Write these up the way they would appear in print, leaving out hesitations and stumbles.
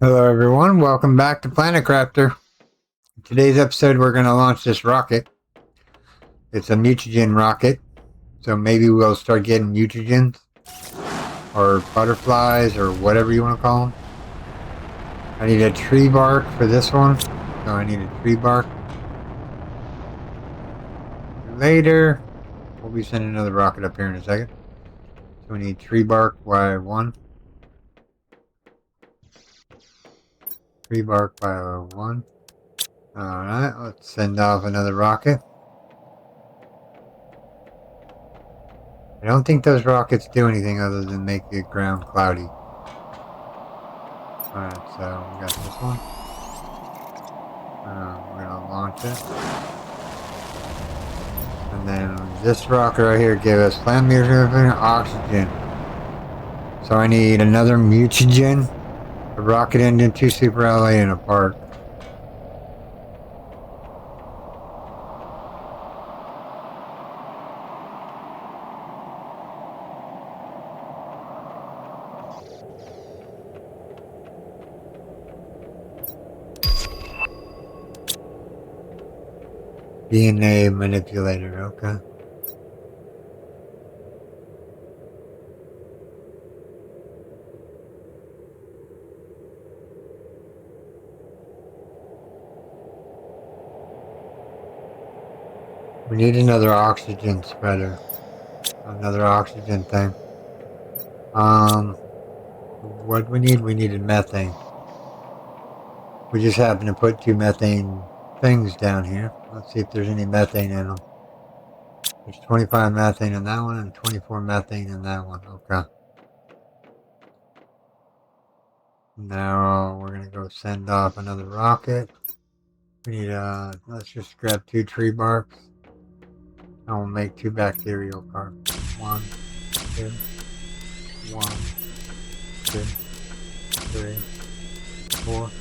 Hello everyone, welcome back to Planet Crafter. In today's episode we're going to launch this rocket. It's a mutagen rocket, so maybe we'll start getting mutagens, or butterflies, or whatever you want to call them. I need a tree bark for this one, so I need a tree bark. Later, we'll be sending another rocket up here in a second. So we need tree bark Y1. Tree bark Y1. Alright, let's send off another rocket. I don't think those rockets do anything other than make the ground cloudy. Alright, so we got this one. We're gonna launch it. And then this rocket right here gave us plant mutagen oxygen. So I need another mutagen, a rocket engine, 2 super alloy, and a park. DNA manipulator, okay. We need another oxygen spreader. Another oxygen thing. What we need? We needed methane. We just happen to put 2 methane things down here. Let's see if there's any methane in them. There's 25 methane in that one and 24 methane in that one. Okay. Now we're gonna go send off another rocket. We need let's just grab 2 tree barks. And we'll make 2 bacterial cards. 1, 2, 1, 2, 3, 4.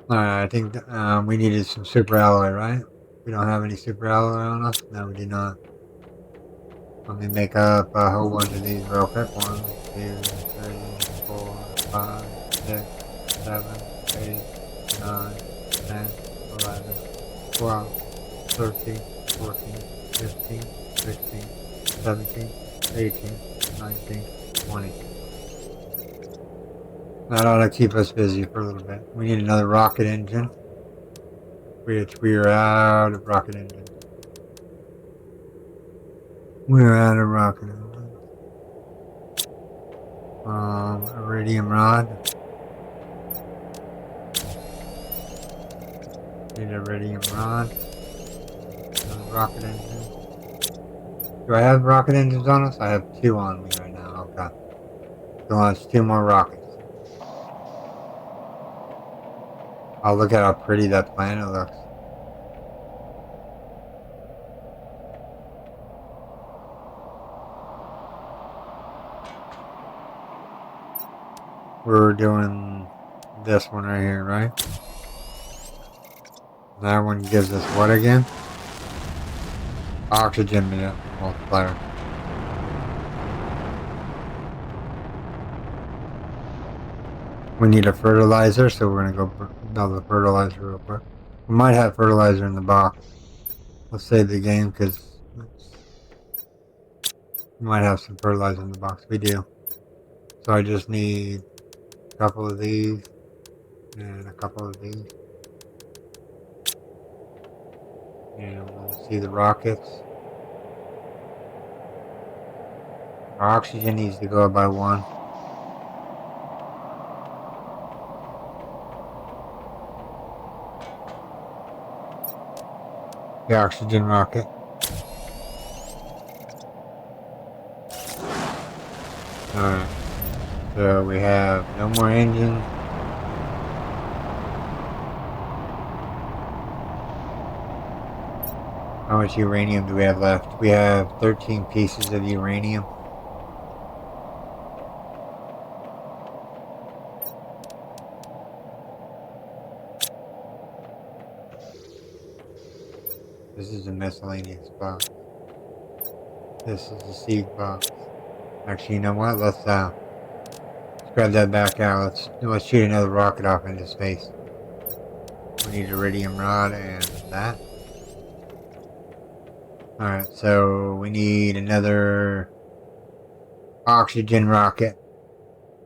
Alright, I think we needed some super alloy, right? We don't have any super alloy on us? No, we do not. Let me make up a whole bunch of these real quick. 1, 2, 3, 4, 5, 6, 7, 8, 9, 10, 11, 12, 13, 14, 15, 16, 17, 18, 19, 20. That ought to keep us busy for a little bit. We need another rocket engine, which we are out of rocket engine. We're out of rocket engine. Iridium rod. Need a iridium rod. Another rocket engine. Do I have rocket engines on us? I have 2 on me right now. Okay. So launch 2 more rockets. Oh, look at how pretty that planet looks. We're doing this one right here, right? That one gives us what again? Oxygen multiplier. We need a fertilizer, so we're gonna go build the fertilizer real quick. We might have fertilizer in the box. Let's save the game because we might have some fertilizer in the box. We do. So I just need a couple of these and a couple of these. And we'll see the rockets. Our oxygen needs to go up by 1. The oxygen rocket. Alright. So we have no more engines. How much uranium do we have left? We have 13 pieces of uranium. This is a miscellaneous box. This is a seed box. Actually, you know what? Let's grab that back out. Let's shoot another rocket off into space. We need iridium rod and that. Alright, so we need another oxygen rocket.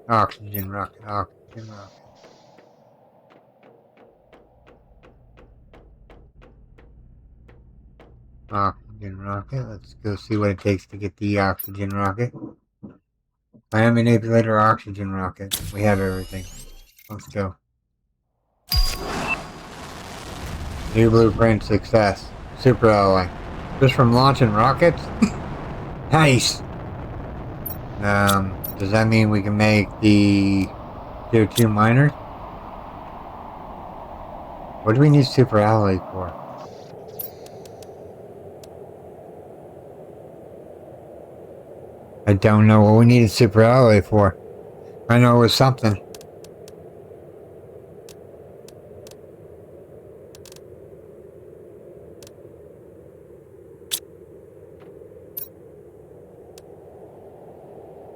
Oxygen rocket, oxygen rocket. Oxygen rocket. Let's go see what it takes to get the oxygen rocket. Ion manipulator oxygen rocket. We have everything. Let's go. New blueprint success. Super alloy. Just from launching rockets? Nice! Does that mean we can make the CO2 miners? What do we need super alloy for? I don't know what we needed super alloy for. I know it was something.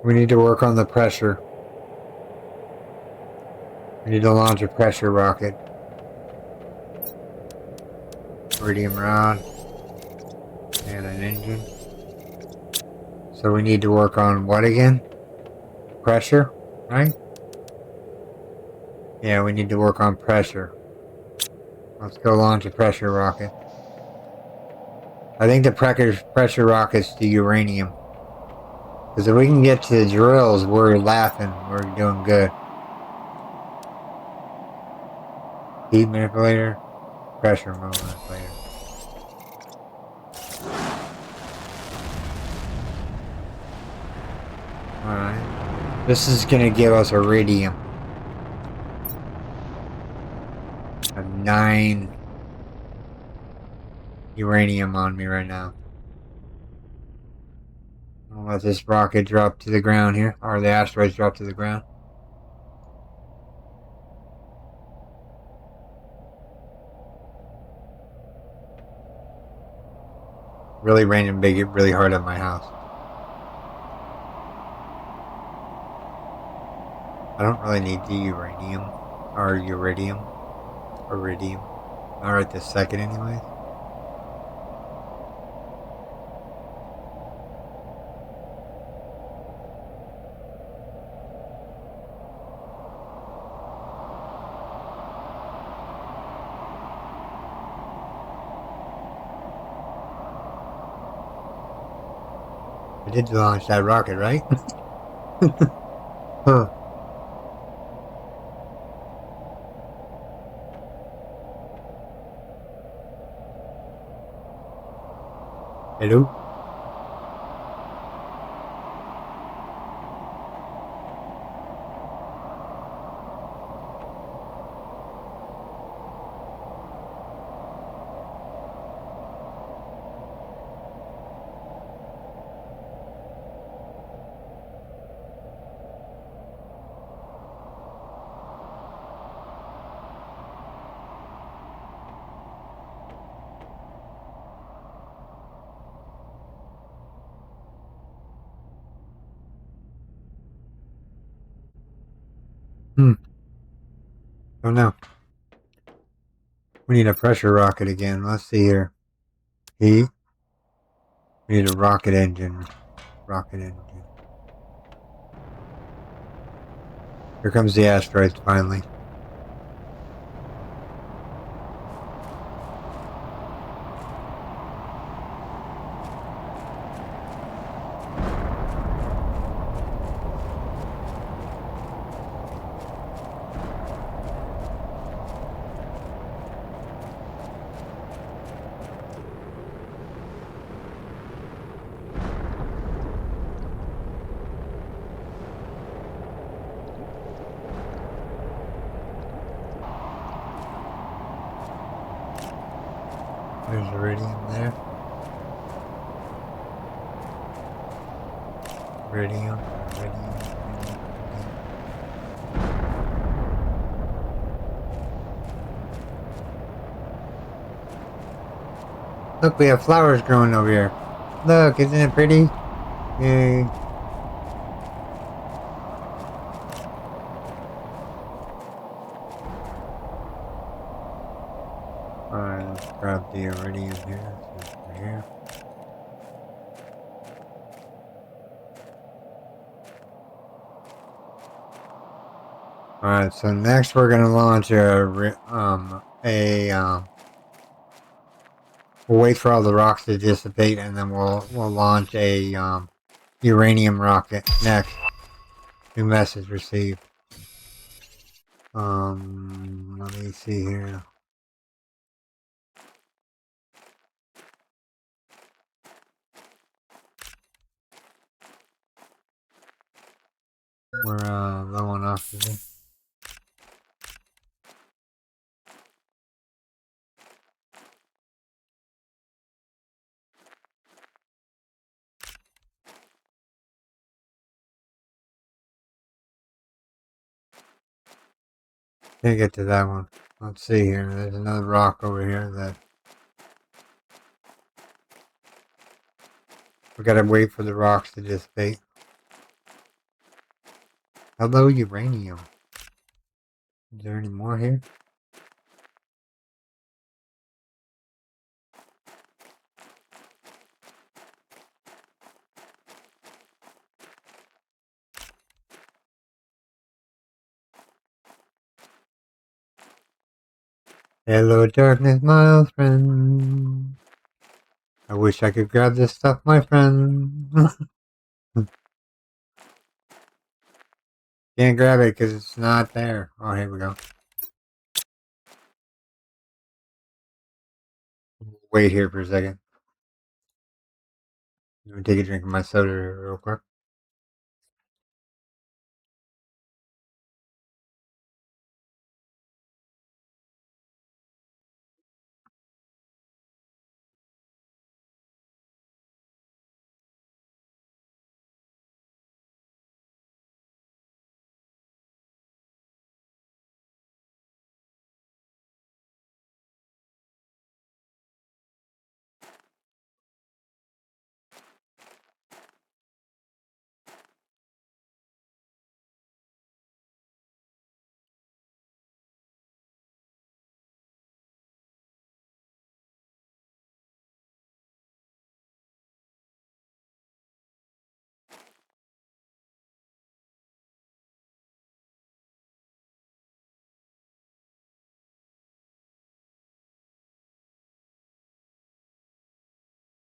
We need to work on the pressure. We need to launch a pressure rocket. Iridium rod. And an engine. So we need to work on what again? Pressure, right? Yeah, we need to work on pressure. Let's go launch a pressure rocket. I think the pressure rocket's the uranium. Because if we can get to the drills, we're laughing. We're doing good. Heat manipulator, pressure manipulator. Alright. This is going to give us iridium. I have 9 uranium on me right now. I'll let this rocket drop to the ground here. Or the asteroids drop to the ground. Really raining really hard at my house. I don't really need the uranium. Or iridium. Iridium. Not right this second anyway. I did launch that rocket, right? Huh. Hello? Oh no. We need a pressure rocket again. Let's see here. Heat. We need a rocket engine. Rocket engine. Here comes the asteroids finally. There's iridium there. Iridium. Look, we have flowers growing over here. Look, isn't it pretty? Yay. Alright, let's grab the iridium here since we're here. Alright, so next we're gonna launch we'll wait for all the rocks to dissipate and then we'll launch a uranium rocket next. New message received. Let me see here. We're low on oxygen. Can't get to that one. Let's see here. There's another rock over here that we gotta wait for the rocks to dissipate. Hello, uranium. Is there any more here? Hello, darkness, my old friend. I wish I could grab this stuff, my friend. Can't grab it because it's not there. Oh, here we go. Wait here for a second. Let me take a drink of my soda real quick.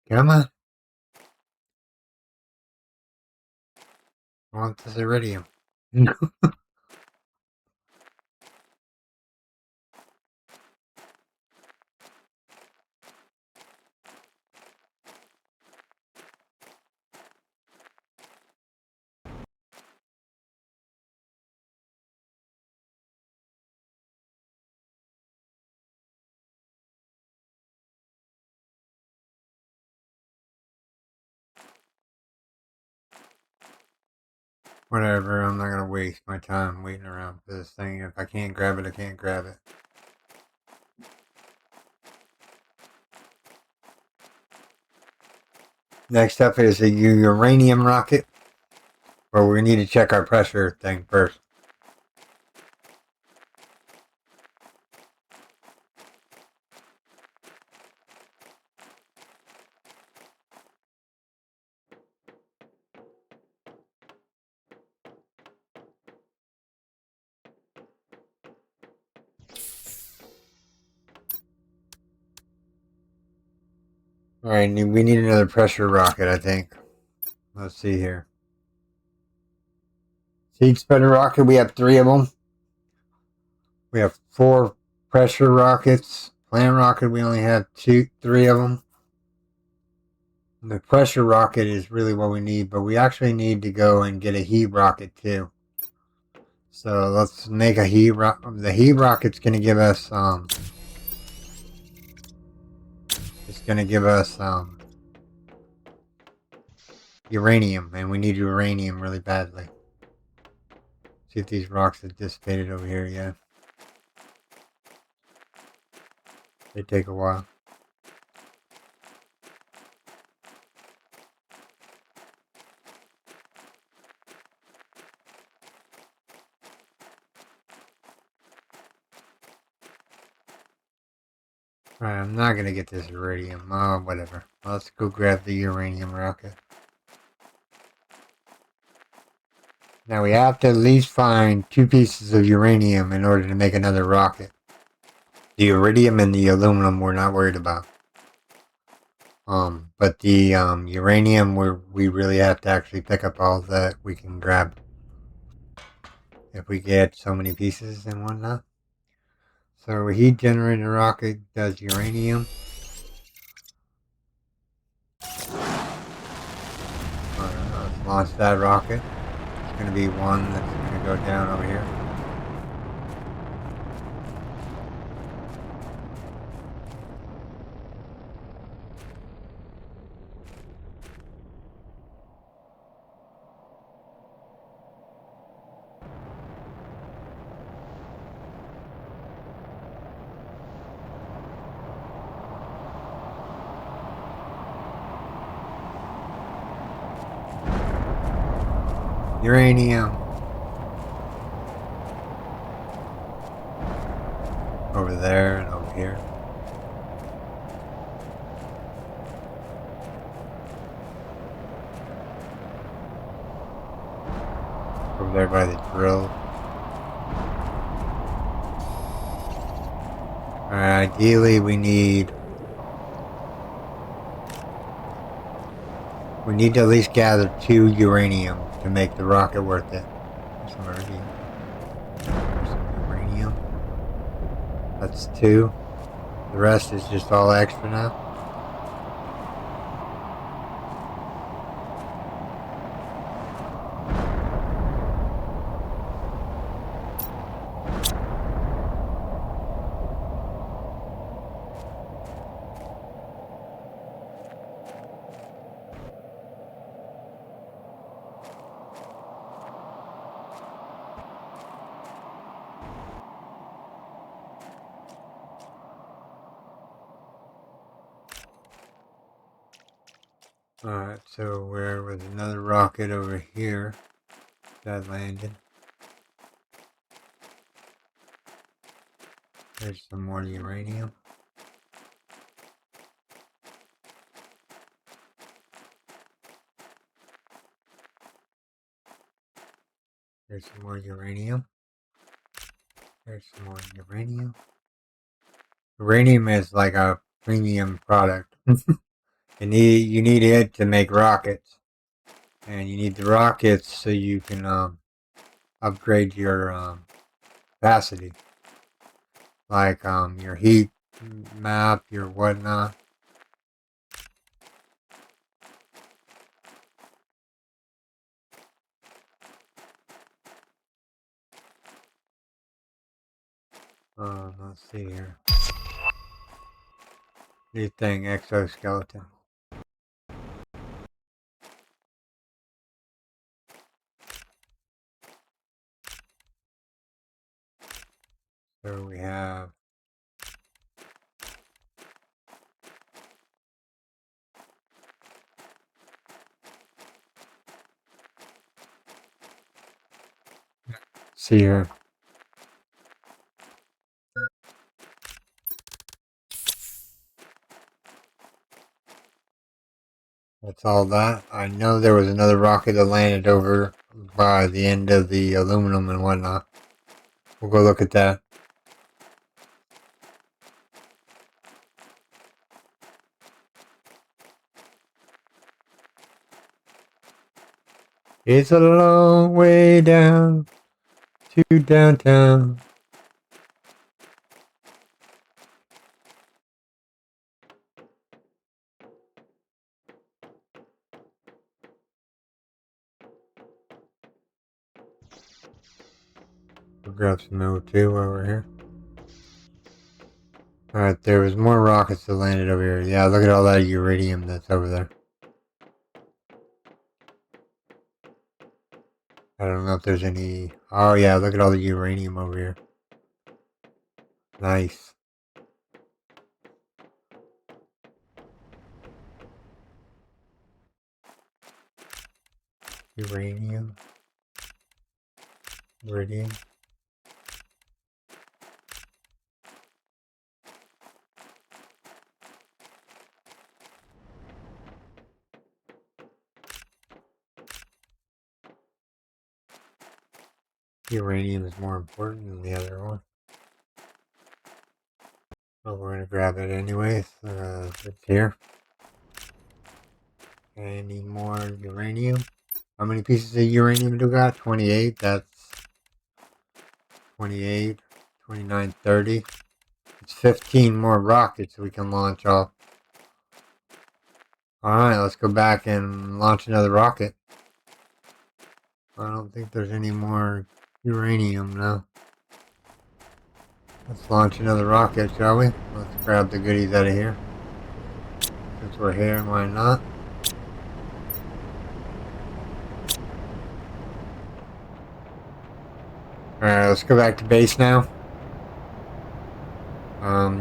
Come on. I want this iridium. Whatever, I'm not gonna waste my time waiting around for this thing. If I can't grab it, I can't grab it. Next up is a uranium rocket. Well, we need to check our pressure thing first. Alright, we need another pressure rocket, I think. Let's see here. Seed spreader rocket, we have 3 of them. We have 4 pressure rockets. Plant rocket, we only have 3 of them. The pressure rocket is really what we need, but we actually need to go and get a heat rocket too. So let's make a heat rocket. The heat rocket's going to give us it's going to give us uranium, and we need uranium really badly. See if these rocks have dissipated over here yet. They take a while. Alright, I'm not gonna get this iridium. Oh, whatever. Let's go grab the uranium rocket. Now we have to at least find 2 pieces of uranium in order to make another rocket. The iridium and the aluminum we're not worried about. But the uranium we really have to actually pick up all that we can grab. If we get so many pieces and whatnot. So a heat generator rocket does uranium. Let's launch that rocket. It's going to be one that's going to go down over here. Uranium. Over there and over here. Over there by the drill. Alright, ideally we need to at least gather 2 uranium to make the rocket worth it. There's some iridium. There's some uranium. That's 2. The rest is just all extra now. Alright, so where was another rocket over here that landed? There's some more uranium. There's some more uranium. There's some more uranium. Uranium is like a premium product. You need it to make rockets. And you need the rockets so you can upgrade your capacity. Like your heat map, your whatnot. Let's see here. New thing, exoskeleton. So we have see here. That's all that. I know there was another rocket that landed over by the end of the aluminum and whatnot. We'll go look at that. It's a long way down to downtown. We'll grab some O2 over here. Alright, there was more rockets that landed over here. Yeah, look at all that uranium that's over there. I don't know if there's any... Oh yeah, look at all the uranium over here. Nice. Uranium. Iridium. Uranium is more important than the other one. But we're gonna grab it anyways. It's here. Okay, I need more uranium. How many pieces of uranium do we got? 28. That's 28, 29, 30. It's 15 more rockets we can launch off. Alright, let's go back and launch another rocket. I don't think there's any more uranium now. Let's launch another rocket, shall we? Let's grab the goodies out of here. Since we're here, why not? Alright, let's go back to base now.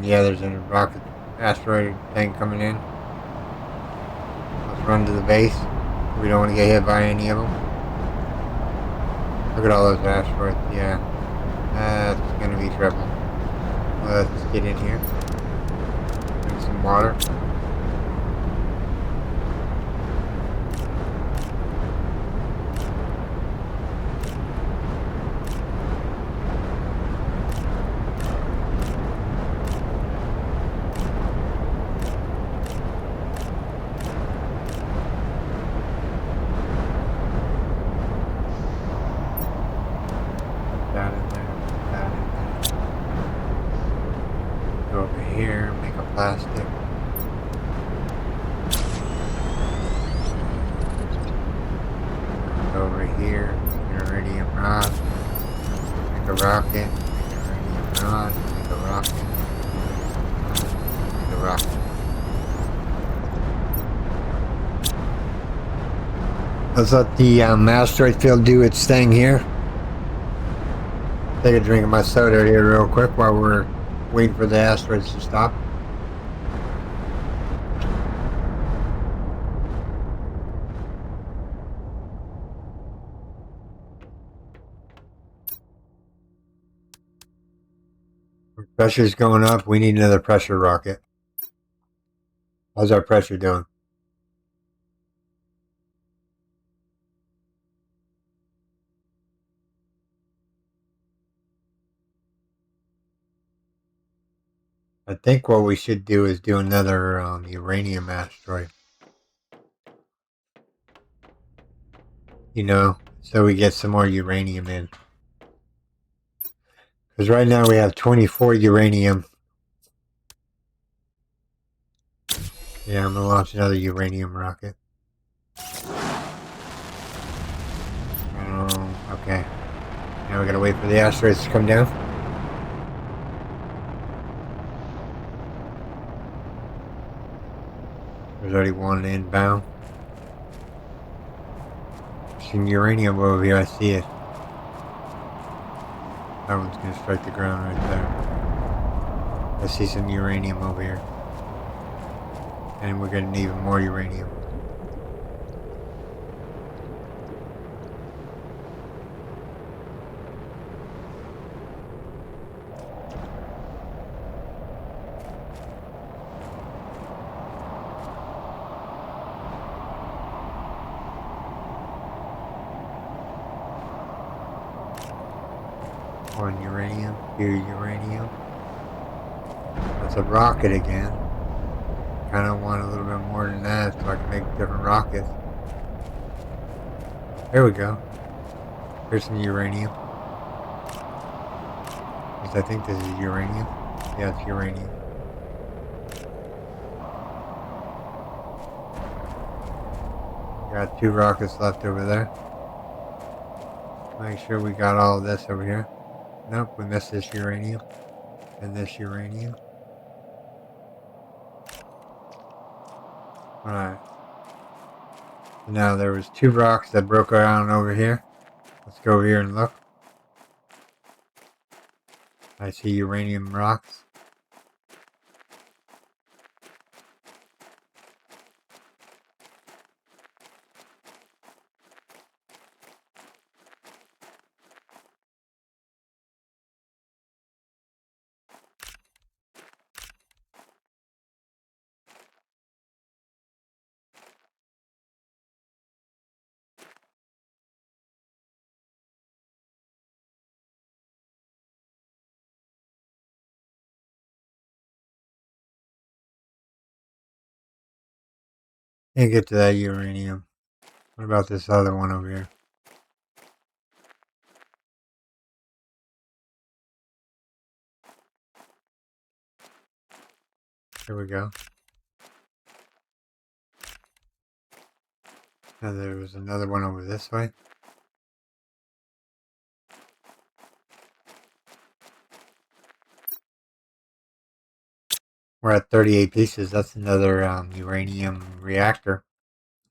Yeah, there's a rocket asteroid thing coming in. Let's run to the base. We don't want to get hit by any of them. Look at all those asteroids. Yeah, that's gonna be trouble. Let's get in here. Drink some water. That in there. That in there. Go over here. Make a plastic. Go over here. Make an iridium rod. Make a rocket. Make an iridium rod. Make a rocket. Make a rocket. Let's let the asteroid field do its thing here. Take a drink of my soda here real quick while we're waiting for the asteroids to stop. Pressure's going up. We need another pressure rocket. How's our pressure doing? I think what we should do is do another uranium asteroid. You know, so we get some more uranium in. Because right now we have 24 uranium. Yeah, I'm going to launch another uranium rocket. Okay. Now we got to wait for the asteroids to come down. There's already one inbound. Some uranium over here, I see it. That one's going to strike the ground right there. I see some uranium over here. And we're going to need even more uranium. One uranium, two uranium. That's a rocket again. Kind of want a little bit more than that so I can make different rockets. There we go. Here's some uranium. I think this is uranium. Yeah, it's uranium. Got 2 rockets left over there. Make sure we got all of this over here. Nope, we missed this uranium. And this uranium. Alright. Now there was 2 rocks that broke around over here. Let's go over here and look. I see uranium rocks. Can't get to that uranium. What about this other one over here? Here we go. And there was another one over this way. We're at 38 pieces. That's another uranium reactor.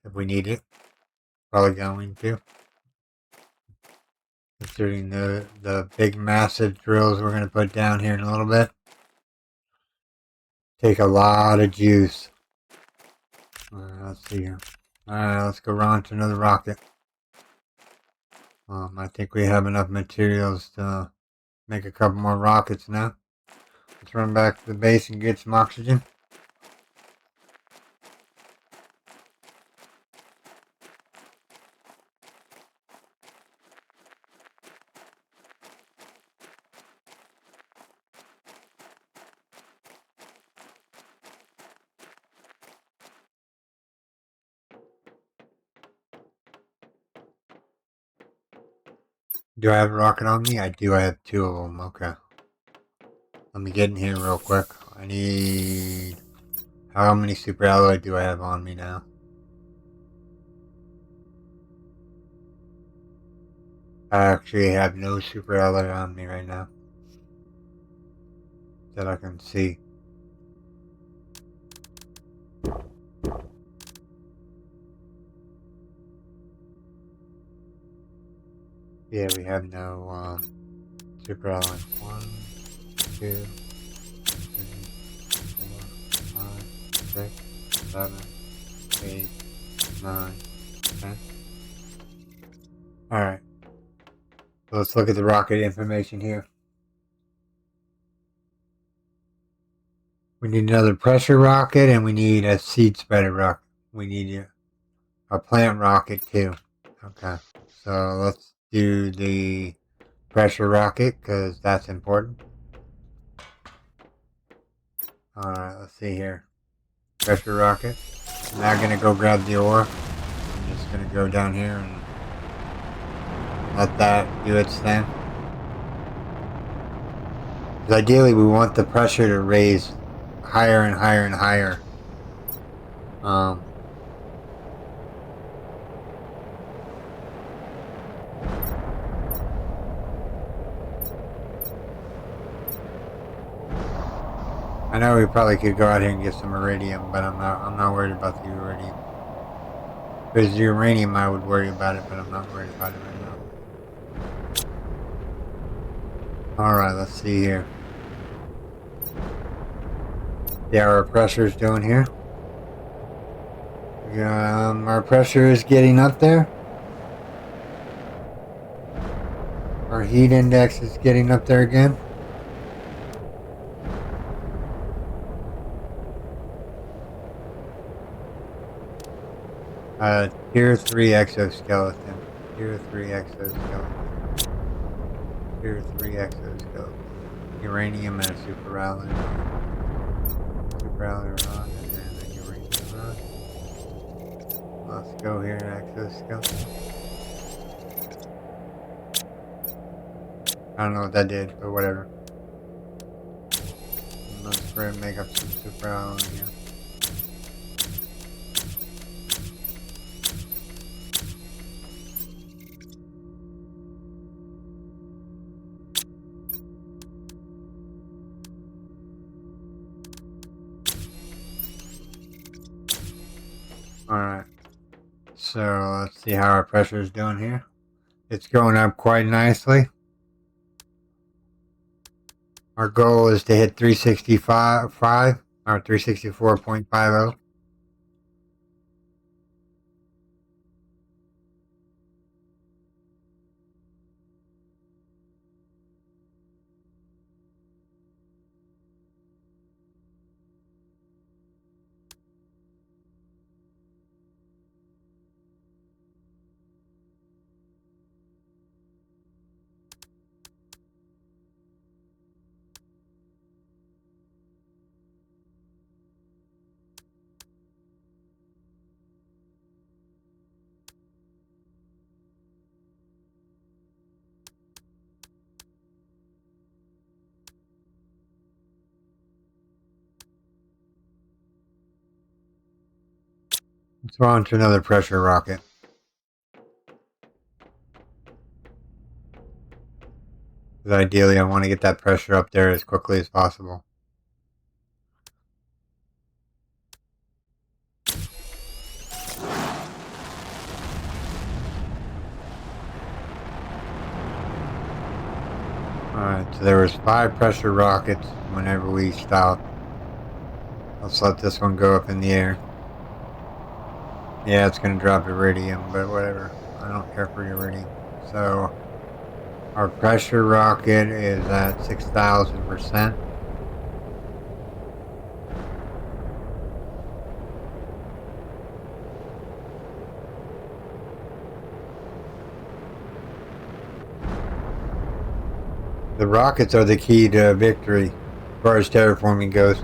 If we need it. Probably going to. Considering the big massive drills we're going to put down here in a little bit. Take a lot of juice. Let's see here. Alright, let's go on to another rocket. I think we have enough materials to make a couple more rockets now. Let's run back to the base and get some oxygen. Do I have a rocket on me? I do. I have 2 of them. Okay. Let me get in here real quick. I need... How many super alloy do I have on me now? I actually have no super alloy on me right now. That I can see. Yeah, we have no super alloy. 1, 2, 3, 4, 5, 6, 7, 8, 9, 10. Alright. So let's look at the rocket information here. We need another pressure rocket and we need a seed spreader rocket. We need a plant rocket too. Okay. So let's do the pressure rocket because that's important. Alright, let's see here. Pressure rocket. I'm now going to go grab the ore. I'm just going to go down here and let that do its thing. Because ideally we want the pressure to raise higher and higher and higher. I know we probably could go out here and get some iridium, but I'm not worried about the iridium. If it was the uranium, I would worry about it, but I'm not worried about it right now. Alright, let's see here. Yeah, our pressure's doing here. Our pressure is getting up there. Our heat index is getting up there again. Tier 3 exoskeleton. Tier 3 exoskeleton. Tier 3 exoskeleton. Uranium and a super alloy. Super alloy rod and a uranium rod. Let's go here, exoskeleton. I don't know what that did, but whatever. Let's go ahead and make up some super alloy here. Alright. So let's see how our pressure is doing here. It's going up quite nicely. Our goal is to hit 365 or 364.50. Let's launch another pressure rocket. Because ideally, I want to get that pressure up there as quickly as possible. Alright, so there was 5 pressure rockets whenever we stopped. Let's let this one go up in the air. Yeah, it's going to drop iridium, but whatever. I don't care for iridium. So, our pressure rocket is at 6,000%. The rockets are the key to victory as far as terraforming goes.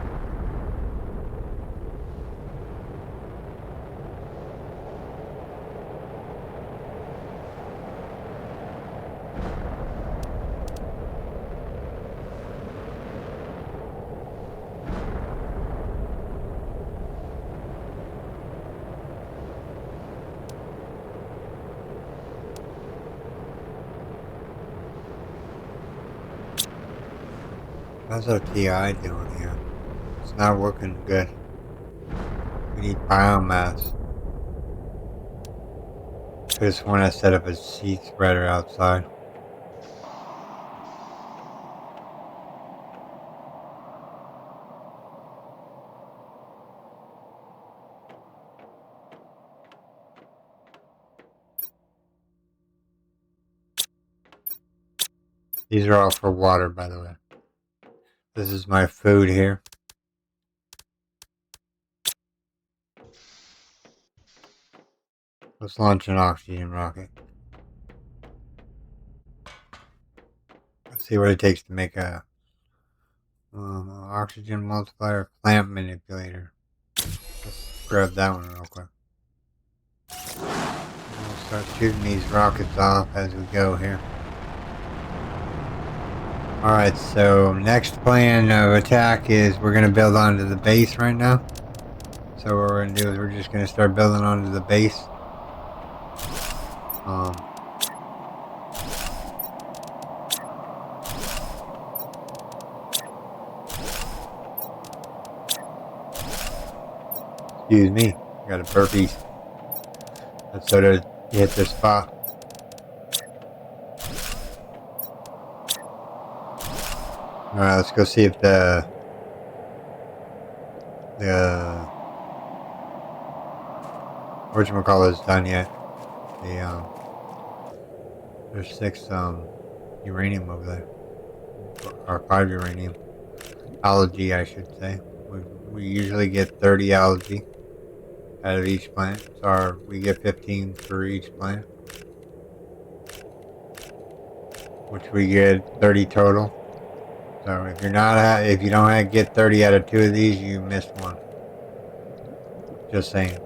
How's our TI doing here? It's not working good. We need biomass. I just want to set up a seed spreader outside. These are all for water, by the way. This is my food here. Let's launch an oxygen rocket. Let's see what it takes to make a oxygen multiplier plant manipulator. Let's grab that one real quick. We'll start shooting these rockets off as we go here. Alright, so next plan of attack is we're going to build onto the base right now. So what we're going to do is we're just going to start building onto the base. Excuse me, I got a burpees. Let's sort of hit their spot. Alright, let's go see if the whatchamacallit is done yet. There's 6 uranium over there. Or 5 uranium. Algae, I should say. We usually get 30 algae out of each plant. So we get 15 for each plant. Which we get 30 total. So if you don't get 30 out of 2 of these, you missed one. Just saying.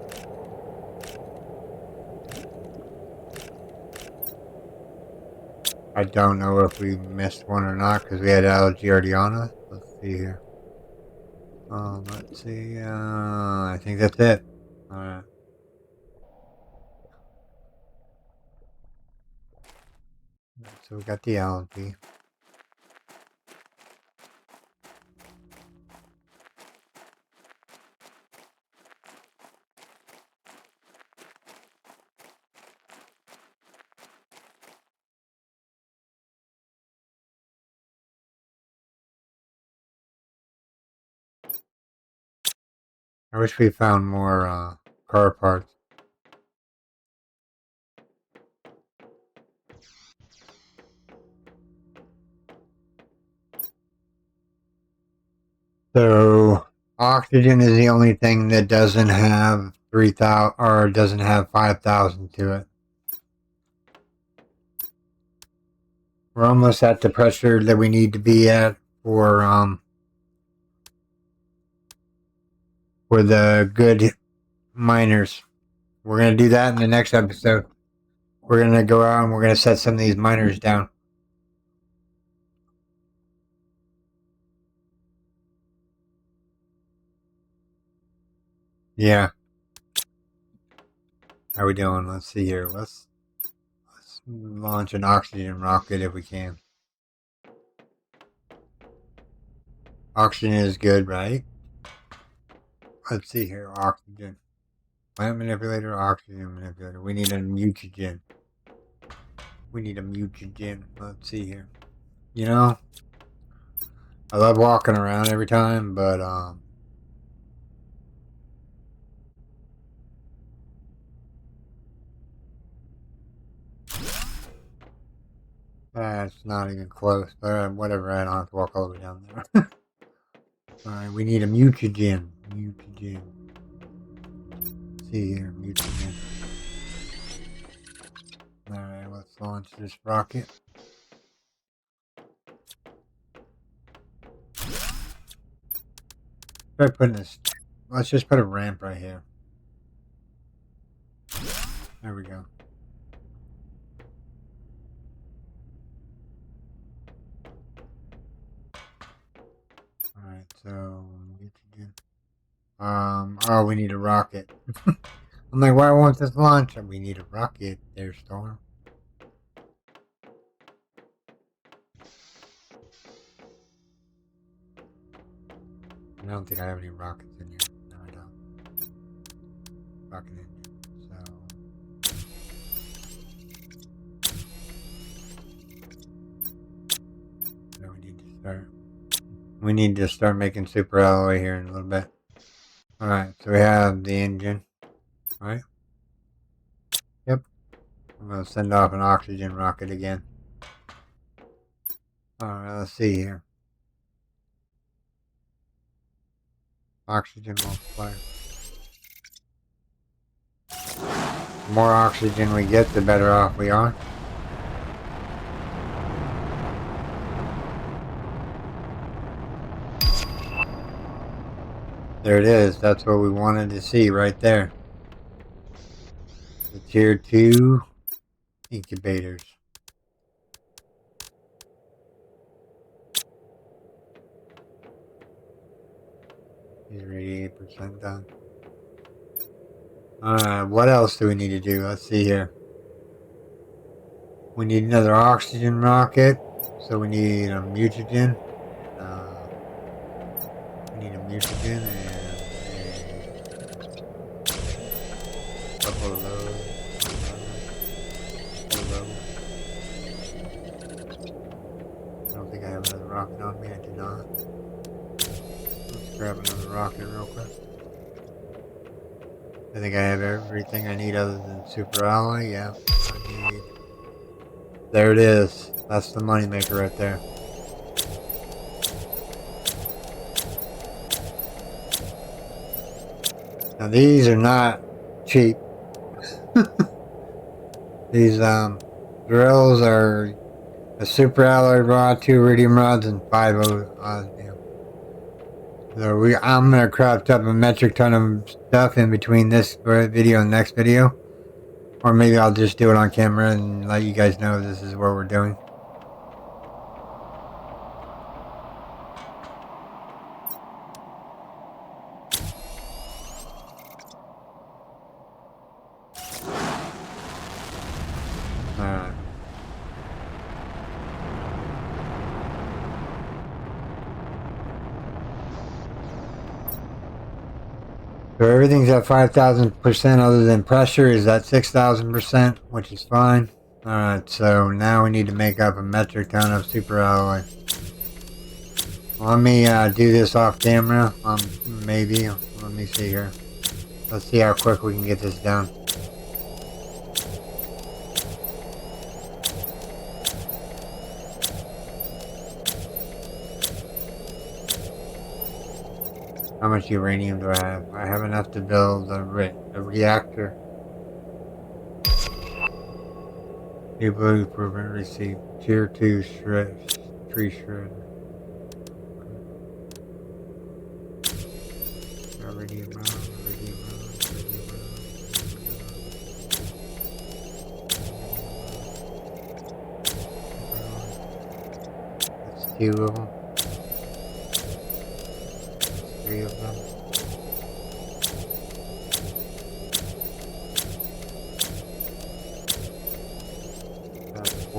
I don't know if we missed one or not because we had algae already on us. Let's see here. Let's see. I think that's it. Alright. So we got the algae. I wish we found more car parts. So oxygen is the only thing that doesn't have 3,000 or doesn't have 5,000 to it. We're almost at the pressure that we need to be at for the good miners. We're gonna do that in the next episode. We're gonna go out and we're gonna set some of these miners down. Yeah. How we doing? Let's see here. Let's launch an oxygen rocket if we can. Oxygen is good, right? Let's see here. Oxygen. Plant manipulator, oxygen manipulator. We need a mutagen. We need a mutagen. Let's see here. You know, I love walking around every time, but that's not even close. But whatever, I don't have to walk all the way down there. Alright, we need a mutagen. Mutagen. Let's see here, mutagen. Alright, let's launch this rocket. Try putting this. Let's just put a ramp right here. There we go. Alright, so oh, we need a rocket. I'm like, why won't this launch? We need a rocket. There's Storm. I don't think I have any rockets in here. No, I don't. Rocket engine. So we need to start. We need to start making super alloy here in a little bit. Alright, so we have the engine. Right? Yep. I'm gonna send off an oxygen rocket again. Alright, let's see here. Oxygen multiplier. The more oxygen we get, the better off we are. There it is. That's what we wanted to see right there. The tier 2 incubators. He's already 88% done. Alright, what else do we need to do? Let's see here. We need another oxygen rocket. So we need a mutagen. We need a mutagen and a couple of those. I don't think I have another rocket on me. I do not. Let's grab another rocket real quick. I think I have everything I need other than super alloy. Yeah, I need. There it is. That's the moneymaker right there. Now these are not cheap. These drills are a super alloy rod, 2 iridium rods, and 5 osmium. So I'm gonna craft up a metric ton of stuff in between this video and the next video, or maybe I'll just do it on camera and let you guys know this is what we're doing. Alright. So everything's at 5,000% other than pressure is at 6,000%, which is fine. Alright, so now we need to make up a metric ton of super alloy. Let me do this off camera, maybe. Let me see here. Let's see how quick we can get this done. How much uranium do I have? I have enough to build a reactor. New blueprint received. Tier 2 tree shredder. Iridium round, iridium round, iridium round. That's 2 of them. 3 of them.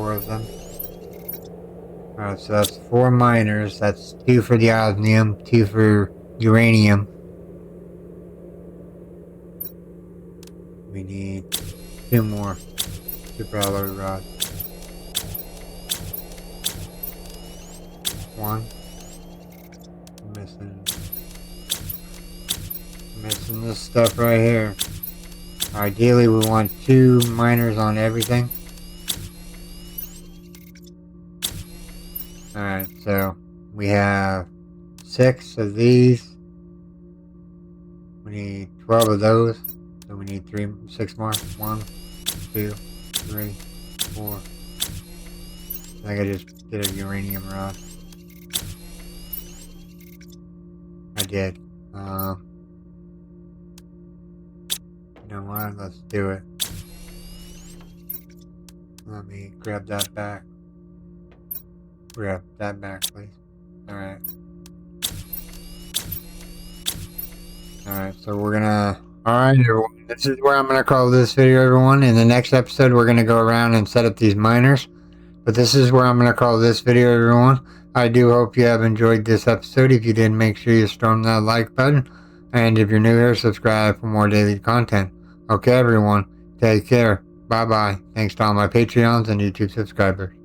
4 of them. Alright, so that's 4 miners. That's 2 for the osmium, 2 for uranium. We need 2 more super alloy rods. 1. Missing this stuff right here. Ideally, we want 2 miners on everything. Alright, so we have 6 of these. We need 12 of those. So we need 6 more. 1, 2, 3, 4. I think I just did a uranium rod. I did. You know what? Let's do it. Let me grab that back. Grab that back, please. Alright. Alright, so we're gonna... Alright, everyone. This is where I'm gonna call this video, everyone. In the next episode, we're gonna go around and set up these miners. But this is where I'm gonna call this video, everyone. I do hope you have enjoyed this episode. If you did, make sure you storm that like button. And if you're new here, subscribe for more daily content. Okay, everyone. Take care. Bye-bye. Thanks to all my Patreons and YouTube subscribers.